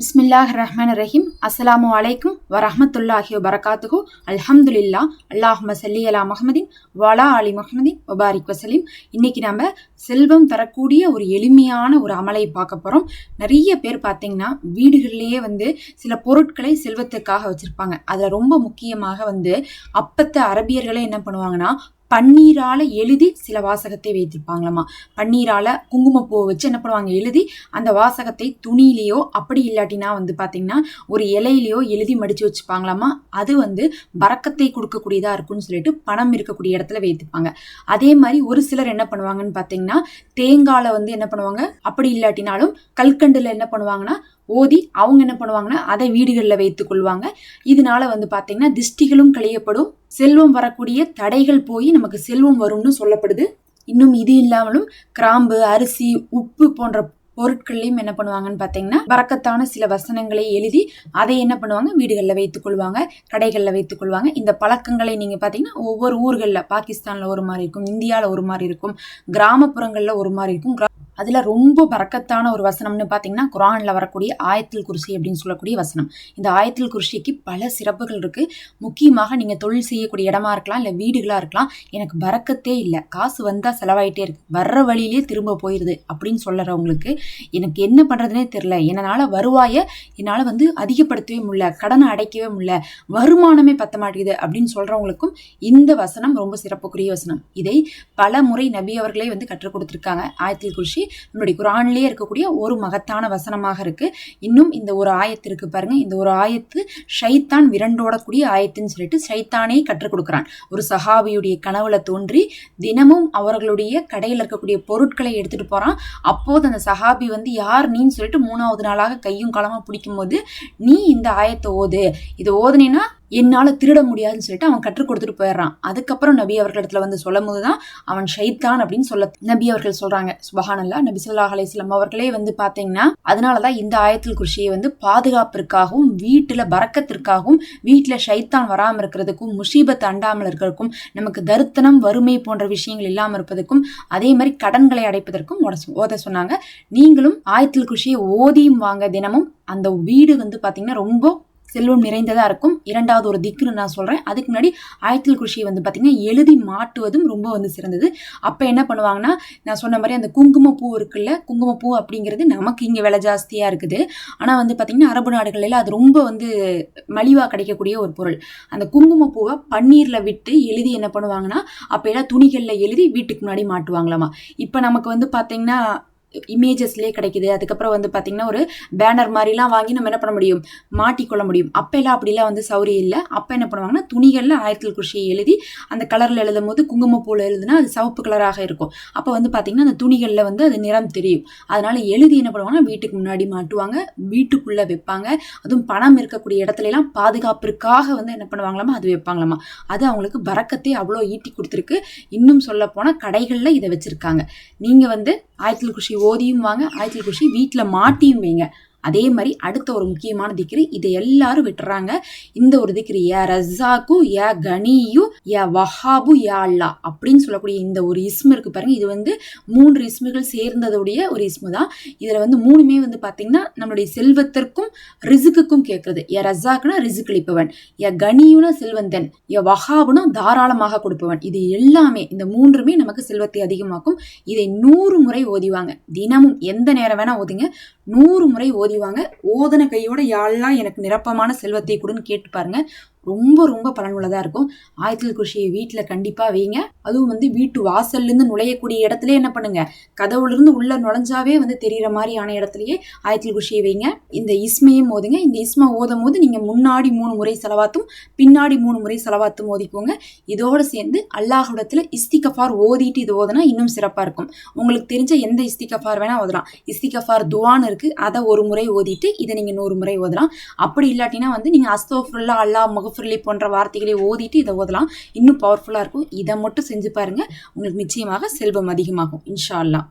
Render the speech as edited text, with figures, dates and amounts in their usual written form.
பிஸ்மில்லாஹிர்ரஹ்மானிர்ரஹீம். அஸ்ஸலாமு அலைக்கும் வரஹ்மத்துல்லாஹி வபரகாத்துஹு. அல்ஹம்துலில்லாஹ். அல்லாஹும்ம ஸல்லி அலா முஹம்மதின் வஅலா ஆலி முஹம்மதின் வபாரிக் வஸல்லிம். இன்னைக்கு நம்ம செல்வம் தரக்கூடிய ஒரு எளிமையான ஒரு அமலை பார்க்க போறோம். நிறைய பேர் பார்த்தீங்கன்னா வீடுகளிலேயே சில பொருட்களை செல்வத்துக்காக வச்சிருப்பாங்க. அதுல ரொம்ப முக்கியமாக அப்பத்த அரபியர்களே என்ன பண்ணுவாங்கன்னா, பன்னீரால எழுதி சில வாசகத்தை வைத்திருப்பாங்களாமா. பன்னீரால குங்குமப்பூவை வச்சு என்ன பண்ணுவாங்க, எழுதி அந்த வாசகத்தை துணியிலையோ அப்படி இல்லாட்டினா பாத்தீங்கன்னா ஒரு இலையிலையோ எழுதி மடிச்சு வச்சுப்பாங்களாமா. அது பறக்கத்தை கொடுக்கக்கூடியதா இருக்கும்னு சொல்லிட்டு பணம் இருக்கக்கூடிய இடத்துல வைத்துப்பாங்க. அதே மாதிரி ஒரு சிலர் என்ன பண்ணுவாங்கன்னு பாத்தீங்கன்னா, தேங்கால என்ன பண்ணுவாங்க, அப்படி இல்லாட்டினாலும் கல்கண்டுல என்ன பண்ணுவாங்கன்னா ஓதி அவங்க என்ன பண்ணுவாங்கன்னா அதை வீடுகளில் வைத்துக் கொள்வாங்க. இதனால பாத்தீங்கன்னா திஷ்டிகளும் களையப்படும், செல்வம் வரக்கூடிய தடைகள் போய் நமக்கு செல்வம் வரும்னு சொல்லப்படுது. இன்னும் இது இல்லாமலும் கிராம்பு, அரிசி, உப்பு போன்ற பொருட்கள்லையும் என்ன பண்ணுவாங்கன்னு பாத்தீங்கன்னா பறக்கத்தான சில வசனங்களை எழுதி அதை என்ன பண்ணுவாங்க வீடுகளில் வைத்துக் கொள்வாங்க, கடைகளில் வைத்துக் கொள்வாங்க. இந்த பழக்கங்களை நீங்க பாத்தீங்கன்னா ஒவ்வொரு ஊர்களில், பாகிஸ்தான்ல ஒரு மாதிரி இருக்கும், இந்தியால ஒரு மாதிரி இருக்கும், கிராமப்புறங்கள்ல ஒரு மாதிரி இருக்கும். அதுல ரொம்ப பறக்கத்தான ஒரு வசனம்னு பாத்தீங்கன்னா குர்ஆன்ல வரக்கூடிய ஆயத்துல் குர்சி அப்படின்னு சொல்லக்கூடிய வசனம். இந்த ஆயத்துல் குர்சிக்கு பல சிறப்புகள் இருக்கு. முக்கியமாக நீங்க தொழில் செய்யக்கூடிய இடமா இருக்கலாம், இல்ல வீடுகளா இருக்கலாம். எனக்கு பறக்கத்தே இல்லை, காசு வந்தா செலவாயிட்டே இருக்கு, வர்ற வழியிலே திரும்ப போயிருது அப்படின்னு சொல்றவங்களுக்கு எனக்கு என்ன பண்றதுனே தெரியல, என்னால வருவாய என்னால அதிகப்படுத்தவே முடியல, கடனை அடைக்கவே முடியல, வருமானமே பத்த மாட்டேங்குது அப்படின்னு சொல்றவங்களுக்கும் இந்த வசனம் ரொம்ப சிறப்புக்குரிய வசனம். இதை பல முறை நபி அவர்களே கற்றுக் கொடுத்திருக்காங்க. ஆயத்துல் குர்சி நம்மளுடைய குர்ஆன்லயே இருக்கக்கூடிய ஒரு மகத்தான வசனமாக இருக்கு. இன்னும் இந்த ஒரு ஆயத்து இருக்கு பாருங்க, இந்த ஒரு ஆயத்து ஷைத்தான் விரண்டோடக்கூடிய ஆயத்துன்னு சொல்லிட்டு ஷைத்தானே கற்றுக் கொடுக்கிறான். ஒரு சஹாபியுடைய கனவுல தோன்றி தினமும் அவர்களுடைய கடையில் இருக்கக்கூடிய பொருட்களை எடுத்துட்டு போறான். அப்போது அந்த சஹாபி யார் நீன்னு சொல்லிட்டு 3வது நாளாக கையும் களமா பிடிக்கும் போது, நீ இந்த ஆயத்தை ஓது, இதை ஓதுனேன்னா என்னால திருட முடியாதுன்னு சொல்லிட்டு அவன் கற்றுக் கொடுத்துட்டு போயிடுறான். அதுக்கப்புறம் நபி அவர்களிடத்துல சொல்லும் போதுதான் அவன் ஷைத்தான் அப்படின்னு சொல்ல நபி அவர்கள் சொல்றாங்க. சுப்ஹானல்லாஹ். நபி ஸல்லல்லாஹு அலைஹி வஸல்லம் அவர்களே பாத்தீங்கன்னா அதனாலதான் இந்த ஆயத்துல் குர்சியை பாதுகாப்பிற்காகவும் வீட்டுல பறக்கத்திற்காகவும் வீட்டுல ஷைத்தான் வராம இருக்கிறதுக்கும் முசீபத் அண்டாமல் இருக்கிறதுக்கும் நமக்கு தரித்தனம் வறுமை போன்ற விஷயங்கள் இல்லாம இருப்பதற்கும் அதே மாதிரி கடன்களை அடைப்பதற்கும் ஓத சொன்னாங்க. நீங்களும் ஆயத்துல் குர்சியை ஓதியும் வாங்க தினமும். அந்த வீடு பாத்தீங்கன்னா ரொம்ப செல்வம் நிறைந்ததா இருக்கும். இரண்டாவது ஒரு திக்ரு நான் சொல்றேன். அதுக்கு முன்னாடி ஆயத்துல் குர்சியை பாத்தீங்கன்னா எழுதி மாட்டுவதும் ரொம்ப சிறந்தது. அப்ப என்ன பண்ணுவாங்கன்னா, நான் சொன்ன மாதிரி அந்த குங்குமப்பூ இருக்குல்ல, குங்குமப்பூ அப்படிங்கிறது நமக்கு இங்க விலை ஜாஸ்தியா இருக்குது. ஆனா பாத்தீங்கன்னா அரபு நாடுகள்ல அது ரொம்ப மலிவா கிடைக்கக்கூடிய ஒரு பொருள். அந்த குங்குமப்பூவை பன்னீர்ல விட்டு எழுதி என்ன பண்ணுவாங்கன்னா அப்ப எல்லாம் துணிகள்ல எழுதி வீட்டுக்கு முன்னாடி மாட்டுவாங்களாமா. இப்ப நமக்கு பாத்தீங்கன்னா இமேஜஸ்லேயே கிடைக்குது. அதுக்கப்புறம் பாத்தீங்கன்னா ஒரு பேனர் மாதிரிலாம் வாங்கி நம்ம என்ன பண்ண முடியும், மாட்டிக்கொள்ள முடியும். அப்ப எல்லாம் அப்படிலாம் சௌரியம் இல்லை. அப்ப என்ன பண்ணுவாங்கன்னா துணிகள்ல ஆயத்துல் குர்சியை எழுதி அந்த கலர்ல எழுதும் போது குங்குமப்பூல எழுதுனா அது சிவப்பு கலராக இருக்கும். அப்ப பாத்தீங்கன்னா அந்த துணிகள்ல அது நிறம் தெரியும். அதனால எழுதி என்ன பண்ணுவாங்கன்னா வீட்டுக்கு முன்னாடி மாட்டுவாங்க, வீட்டுக்குள்ள வைப்பாங்க. அதுவும் பணம் இருக்கக்கூடிய இடத்துல எல்லாம் பாதுகாப்பிற்காக என்ன பண்ணுவாங்களாமா அது வைப்பாங்களாமா. அது அவங்களுக்கு பறக்கத்தை அவ்வளோ ஈட்டி கொடுத்துருக்கு. இன்னும் சொல்ல போனா கடைகள்ல இதை வச்சிருக்காங்க. நீங்க ஆயத்துல் குர்சி ஓதியும் வாங்க, ஆயத்துல் குர்சி வீட்டுல மாட்டியும் வைங்க. அதே மாதிரி அடுத்த ஒரு முக்கியமான திக்ரு, இதை எல்லாரும் விட்டுறாங்க. இந்த ஒரு திக்ரு, யா ரஸாக்கு யா கனியு யா வஹாபு யா அல்லாஹ் அப்படின்னு சொல்லக்கூடிய இந்த ஒரு இஸ்மு இருக்கு பாருங்க. இது 3 இஸ்முகள் சேர்ந்ததுடைய ஒரு இஸ்மு தான். இதுல 3மே பாத்தீங்கன்னா நம்மளுடைய செல்வத்திற்கும் ரிசுக்குக்கும் கேட்கறது. யா ரஸாக்குனா ரிசுக் அளிப்பவன், யா கனியுனா செல்வந்தன், யா வஹாபுனா தாராளமாக கொடுப்பவன். இது எல்லாமே இந்த 3மே நமக்கு செல்வத்தை அதிகமாக்கும். இதை 100 முறை ஓதிவாங்க. தினமும் எந்த நேரம் வேணா ஓதுங்க, 100 முறை ஓதிவாங்க. ஓதன கையோட யா அல்லாஹ் எனக்கு நிரப்பமான செல்வத்தை கொடுன்னு கேட்டு பாருங்க. ரொம்ப ரொம்ப பலனுள்ளதா இருக்கும். ஆயத்துல் குர்சியை வீட்டுல கண்டிப்பா வைங்க. அதுவும் வீட்டு வாசல்ல இருந்து நுழையக்கூடிய இடத்துல என்ன பண்ணுங்க, கதவுல இருந்து உள்ள நுழைஞ்சாவே தெரியற மாதிரியான இடத்துலயே ஆயத்துல் குர்சியை வைங்க. இந்த இஸ்மையும் ஓதுங்க. இந்த இஸ்மை ஓதும் போது நீங்க முன்னாடி 3 முறை செலவாத்தும் பின்னாடி 3 முறை செலவாத்தும் ஓதிக்கோங்க. இதோட சேர்ந்து அல்லாஹ்விடத்துல இஸ்திகஃபார் ஓதிட்டு இது ஓதுனா இன்னும் சிறப்பா இருக்கும். உங்களுக்கு தெரிஞ்ச எந்த இஸ்திகஃபார் வேணா ஓதலாம். இஸ்திகஃபார் துஆன்னு இருக்கு, அதை ஒரு முறை ஓதிட்டு இதை நீங்க 100 முறை ஓதலாம். அப்படி இல்லாட்டினா நீங்க அஸ்தக்ஃபிருல்லாஹ் அல்லாஹ் போன்ற வார்த்தைகளை ஓதிட்டு இதை ஓதலாம். இன்னும் பவர்ஃபுல்லா இருக்கும். இதை மட்டும் செஞ்சு பாருங்க, உங்களுக்கு நிச்சயமாக செல்வம் அதிகமாகும் இன்ஷா அல்லாஹ்.